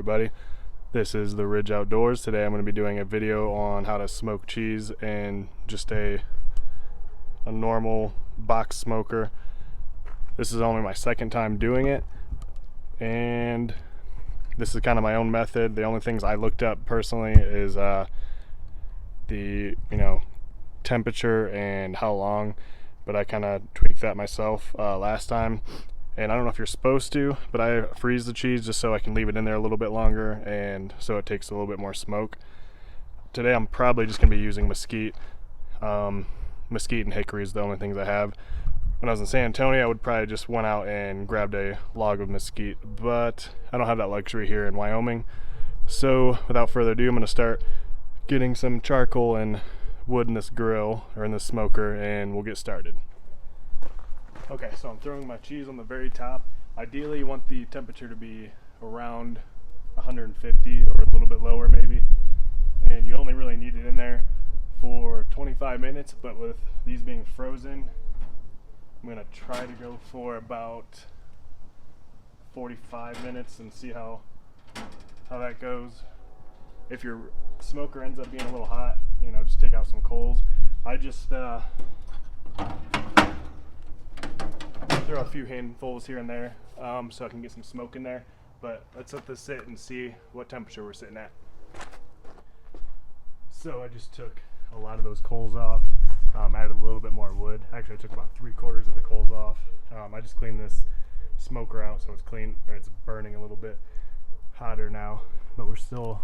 everybody. This is the Ridge Outdoors. Today I'm going to be doing a video on how to smoke cheese in just a normal box smoker. This is only my second time doing it, and this is kind of my own method. The only things I looked up personally is the temperature and how long, but I kind of tweaked that myself last time. And I don't know if you're supposed to, but I freeze the cheese just so I can leave it in there a little bit longer and so it takes a little bit more smoke. Today I'm probably just going to be using mesquite. Mesquite and hickory is the only things I have. When I was in San Antonio, I would probably just went out and grabbed a log of mesquite, but I don't have that luxury here in Wyoming. So without further ado, I'm going to start getting some charcoal and wood in this grill or in this smoker, and we'll get started. Okay, so I'm throwing my cheese on the very top. Ideally, you want the temperature to be around 150 or a little bit lower maybe. And you only really need it in there for 25 minutes, but with these being frozen, I'm gonna try to go for about 45 minutes and see how that goes. If your smoker ends up being a little hot, just take out some coals. I just throw a few handfuls here and there so I can get some smoke in there, but let's let this sit and see what temperature we're sitting at. So I just took a lot of those coals off, added a little bit more wood. Actually, I took about 3/4 of the coals off. I just cleaned this smoker out so it's clean, or it's burning a little bit hotter now, but we're still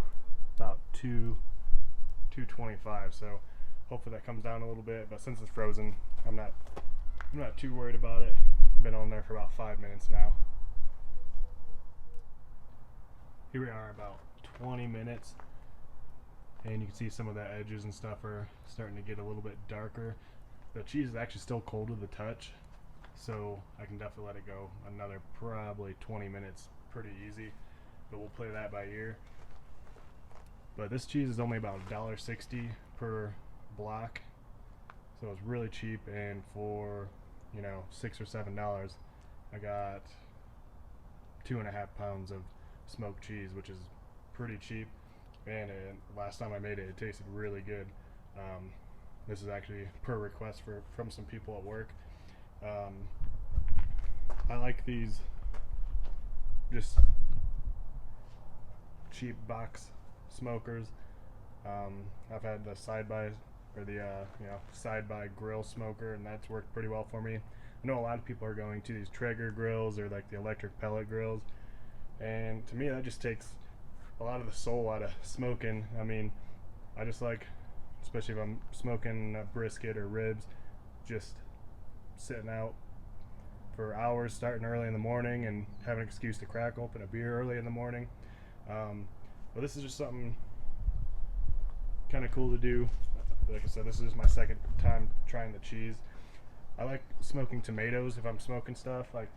about 225, so hopefully that comes down a little bit. But since it's frozen, I'm not too worried about it. Been on there for about 5 minutes now. Here we are about 20 minutes, and you can see some of the edges and stuff are starting to get a little bit darker. The cheese is actually still cold to the touch, so I can definitely let it go another probably 20 minutes pretty easy, but we'll play that by ear. But this cheese is only about $1.60 per block, so it's really cheap, and for $6 or $7 I got 2.5 pounds of smoked cheese, which is pretty cheap. And last time I made it, it tasted really good. This is actually per request from some people at work. I like these just cheap box smokers. I've had the side-by grill smoker, and that's worked pretty well for me. I know a lot of people are going to these Traeger grills or like the electric pellet grills, and to me that just takes a lot of the soul out of smoking. I mean, I just like, especially if I'm smoking a brisket or ribs, just sitting out for hours, starting early in the morning and having an excuse to crack open a beer early in the morning. But this is just something kind of cool to do. Like I said, this is my second time trying the cheese. I like smoking tomatoes if I'm smoking stuff, like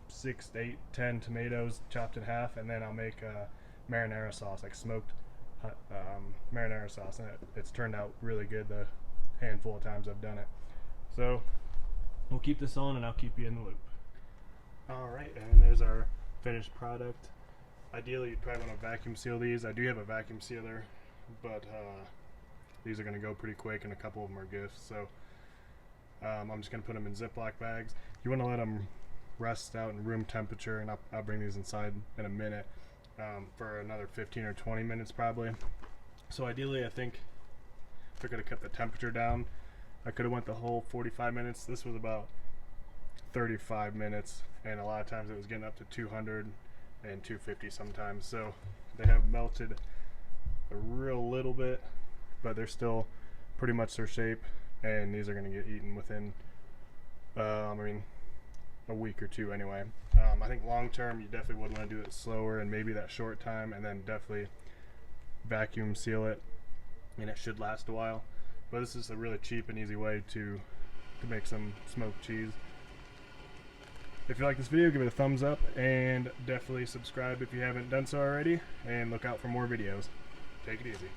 6, 8, 10 tomatoes chopped in half, and then I'll make marinara sauce, like smoked marinara sauce, and it's turned out really good the handful of times I've done it. So we'll keep this on and I'll keep you in the loop. Alright, and there's our finished product. Ideally you'd probably want to vacuum seal these. I do have a vacuum sealer, but these are going to go pretty quick, and a couple of them are gifts, so I'm just going to put them in Ziploc bags. You want to let them rest out in room temperature, and I'll bring these inside in a minute for another 15 or 20 minutes probably. So ideally, I think if I could have kept the temperature down, I could have went the whole 45 minutes. This was about 35 minutes, and a lot of times it was getting up to 200 and 250 sometimes. So they have melted a real little bit, but they're still pretty much their shape, and these are going to get eaten within a week or two anyway. I think long term you definitely would want to do it slower and maybe that short time, and then definitely vacuum seal it, and it should last a while. But this is a really cheap and easy way to make some smoked cheese. If you like this video, give it a thumbs up, and definitely subscribe if you haven't done so already, and look out for more videos. Take it easy.